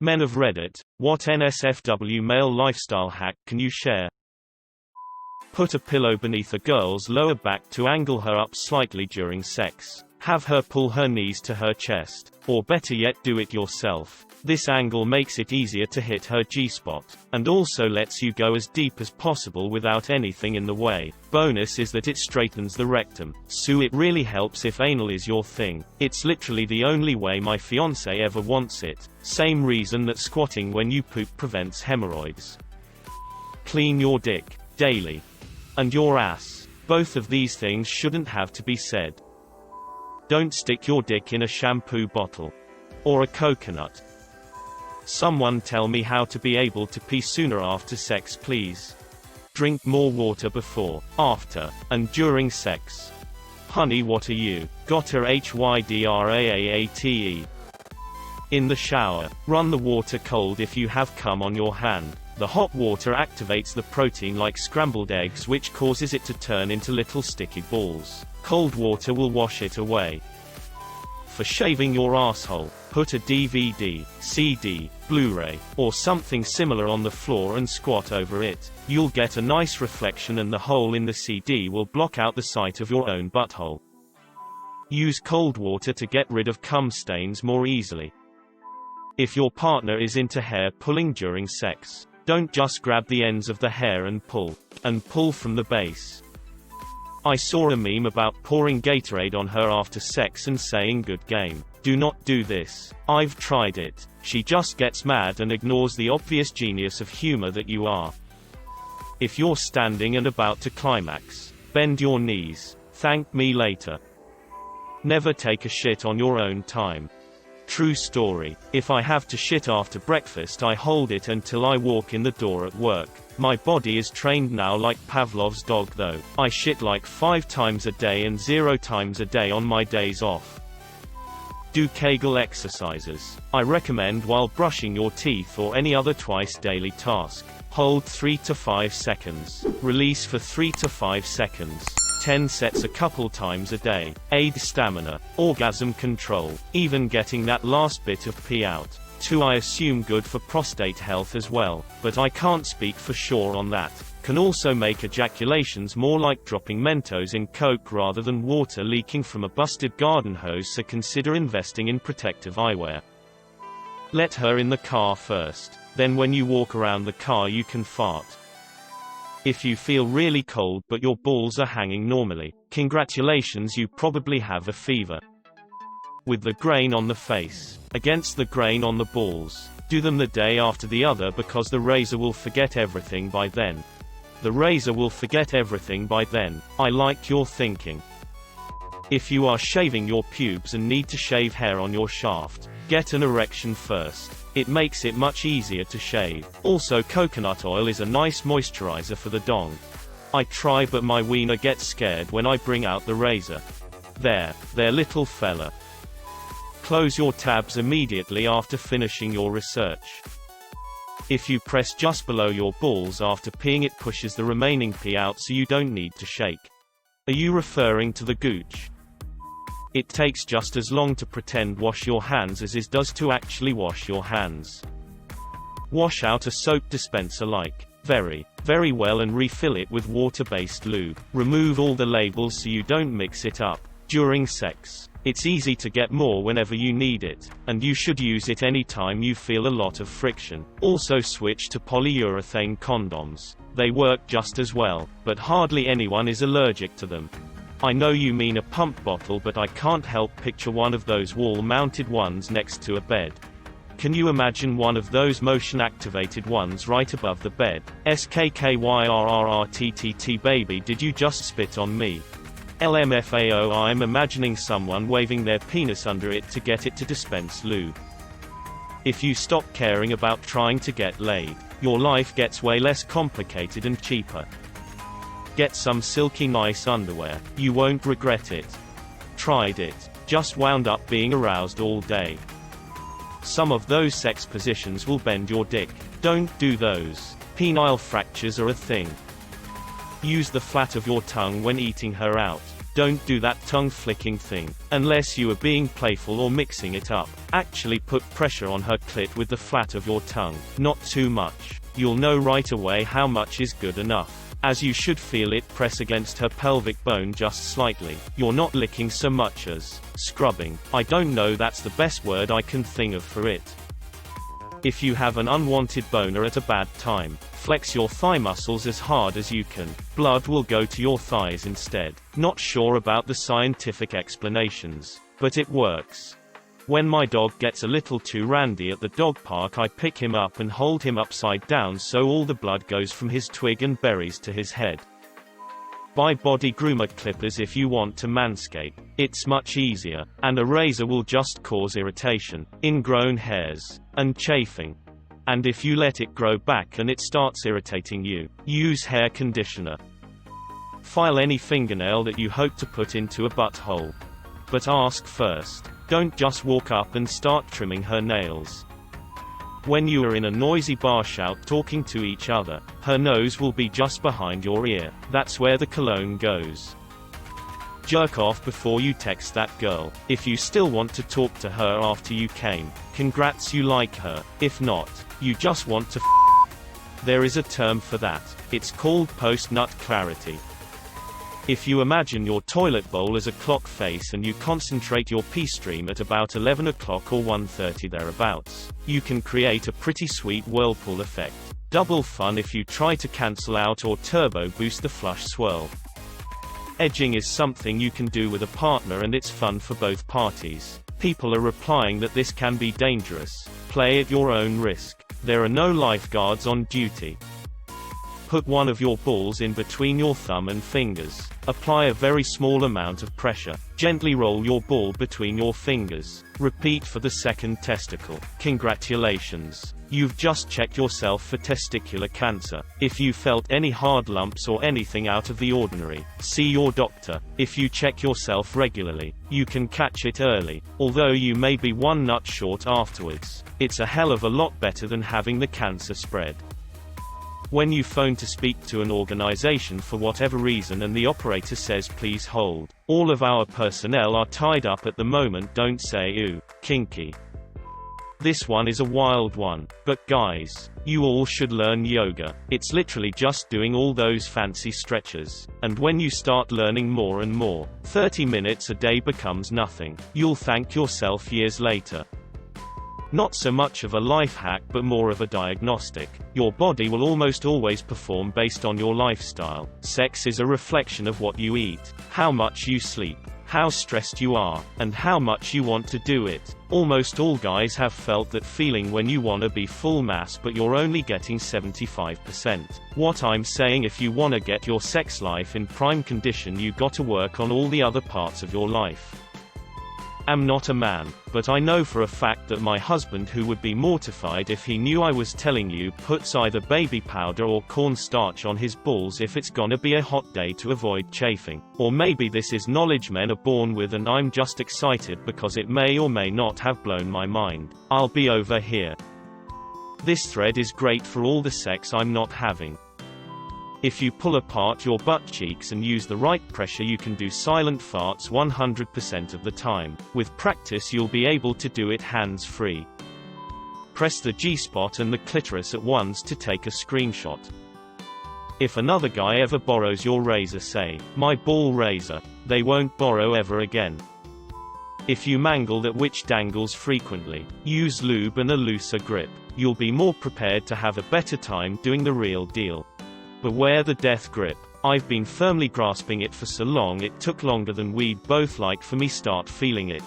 Men of Reddit, what NSFW male lifestyle hack can you share? Put a pillow beneath a girl's lower back to angle her up slightly during sex. Have her pull her knees to her chest. Or better yet, do it yourself. This angle makes it easier to hit her G-spot, and also lets you go as deep as possible without anything in the way. Bonus is that it straightens the rectum, so it really helps if anal is your thing. It's literally the only way my fiancé ever wants it. Same reason that squatting when you poop prevents hemorrhoids. Clean your dick daily. And your ass. Both of these things shouldn't have to be said. Don't stick your dick in a shampoo bottle. Or a coconut. Someone tell me how to be able to pee sooner after sex, please. Drink more water before, after, and during sex. Honey, what are you? Got her hydraate? In the shower, run the water cold if you have cum on your hand. The hot water activates the protein like scrambled eggs, which causes it to turn into little sticky balls. Cold water will wash it away. For shaving your asshole, put a DVD, CD, Blu-ray, or something similar on the floor and squat over it. You'll get a nice reflection and the hole in the CD will block out the sight of your own butthole. Use cold water to get rid of cum stains more easily. If your partner is into hair pulling during sex, don't just grab the ends of the hair and pull from the base. I saw a meme about pouring Gatorade on her after sex and saying good game. Do not do this. I've tried it. She just gets mad and ignores the obvious genius of humor that you are. If you're standing and about to climax, bend your knees. Thank me later. Never take a shit on your own time. True story. If I have to shit after breakfast, I hold it until I walk in the door at work. My body is trained now like Pavlov's dog though. I shit like 5 times a day and 0 times a day on my days off. Do Kegel exercises. I recommend while brushing your teeth or any other twice daily task. Hold 3 to 5 seconds. Release for 3 to 5 seconds. 10 sets a couple times a day. Aid stamina. Orgasm control. Even getting that last bit of pee out. 2. I assume good for prostate health as well, but I can't speak for sure on that. Can also make ejaculations more like dropping Mentos in Coke rather than water leaking from a busted garden hose, so consider investing in protective eyewear. Let her in the car first. Then when you walk around the car you can fart. If you feel really cold but your balls are hanging normally, congratulations, you probably have a fever. With the grain on the face, against the grain on the balls. Do them the day after the other because the razor will forget everything by then. The razor will forget everything by then. I like your thinking. If you are shaving your pubes and need to shave hair on your shaft, get an erection first. It makes it much easier to shave. Also, coconut oil is a nice moisturizer for the dong. I try but my wiener gets scared when I bring out the razor. There little fella. Close your tabs immediately after finishing your research. If you press just below your balls after peeing, it pushes the remaining pee out so you don't need to shake. Are you referring to the gooch? It takes just as long to pretend wash your hands as it does to actually wash your hands. Wash out a soap dispenser like very well and refill it with water-based lube. Remove all the labels so you don't mix it up. During sex, it's easy to get more whenever you need it, and you should use it anytime you feel a lot of friction. Also switch to polyurethane condoms. They work just as well, but hardly anyone is allergic to them. I know you mean a pump bottle, but I can't help picture one of those wall-mounted ones next to a bed. Can you imagine one of those motion-activated ones right above the bed? SKKYRRRTTT baby, did you just spit on me? LMFAO, I'm imagining someone waving their penis under it to get it to dispense lube. If you stop caring about trying to get laid, your life gets way less complicated and cheaper. Get some silky nice underwear. You won't regret it. Tried it. Just wound up being aroused all day. Some of those sex positions will bend your dick. Don't do those. Penile fractures are a thing. Use the flat of your tongue when eating her out. Don't do that tongue-flicking thing. Unless you are being playful or mixing it up. Actually put pressure on her clit with the flat of your tongue. Not too much. You'll know right away how much is good enough. As you should feel it press against her pelvic bone just slightly. You're not licking so much as scrubbing. I don't know, that's the best word I can think of for it. If you have an unwanted boner at a bad time, flex your thigh muscles as hard as you can. Blood will go to your thighs instead. Not sure about the scientific explanations, but it works. When my dog gets a little too randy at the dog park, I pick him up and hold him upside down so all the blood goes from his twig and berries to his head. Buy body groomer clippers if you want to manscape. It's much easier, and a razor will just cause irritation, ingrown hairs, and chafing. And if you let it grow back and it starts irritating you, use hair conditioner. File any fingernail that you hope to put into a butthole. But ask first. Don't just walk up and start trimming her nails. When you are in a noisy bar shout talking to each other, her nose will be just behind your ear. That's where the cologne goes. Jerk off before you text that girl. If you still want to talk to her after you came, congrats, you like her. If not, you just want to There is a term for that. It's called post-nut clarity. If you imagine your toilet bowl as a clock face and you concentrate your pee stream at about 11 o'clock or 1:30 thereabouts, you can create a pretty sweet whirlpool effect. Double fun if you try to cancel out or turbo boost the flush swirl. Edging is something you can do with a partner and it's fun for both parties. People are replying that this can be dangerous. Play at your own risk. There are no lifeguards on duty. Put one of your balls in between your thumb and fingers. Apply a very small amount of pressure. Gently roll your ball between your fingers. Repeat for the second testicle. Congratulations. You've just checked yourself for testicular cancer. If you felt any hard lumps or anything out of the ordinary, see your doctor. If you check yourself regularly, you can catch it early. Although you may be one nut short afterwards, it's a hell of a lot better than having the cancer spread. When you phone to speak to an organization for whatever reason and the operator says please hold, all of our personnel are tied up at the moment, don't say ooh, kinky. This one is a wild one, but guys, you all should learn yoga. It's literally just doing all those fancy stretches, and when you start learning more and more, 30 minutes a day becomes nothing. You'll thank yourself years later. Not so much of a life hack but more of a diagnostic. Your body will almost always perform based on your lifestyle. Sex is a reflection of what you eat, how much you sleep, how stressed you are, and how much you want to do it. Almost all guys have felt that feeling when you wanna be full mass but you're only getting 75%. What I'm saying, if you wanna get your sex life in prime condition, you gotta work on all the other parts of your life. I'm not a man, but I know for a fact that my husband, who would be mortified if he knew I was telling you, puts either baby powder or cornstarch on his balls if it's gonna be a hot day to avoid chafing. Or maybe this is knowledge men are born with and I'm just excited because it may or may not have blown my mind. I'll be over here. This thread is great for all the sex I'm not having. If you pull apart your butt cheeks and use the right pressure, you can do silent farts 100% of the time. With practice you'll be able to do it hands-free. Press the G-spot and the clitoris at once to take a screenshot. If another guy ever borrows your razor, say, "My ball razor," they won't borrow ever again. If you mangle that which dangles frequently, use lube and a looser grip. You'll be more prepared to have a better time doing the real deal. Beware the death grip. I've been firmly grasping it for so long it took longer than we'd both like for me start feeling it.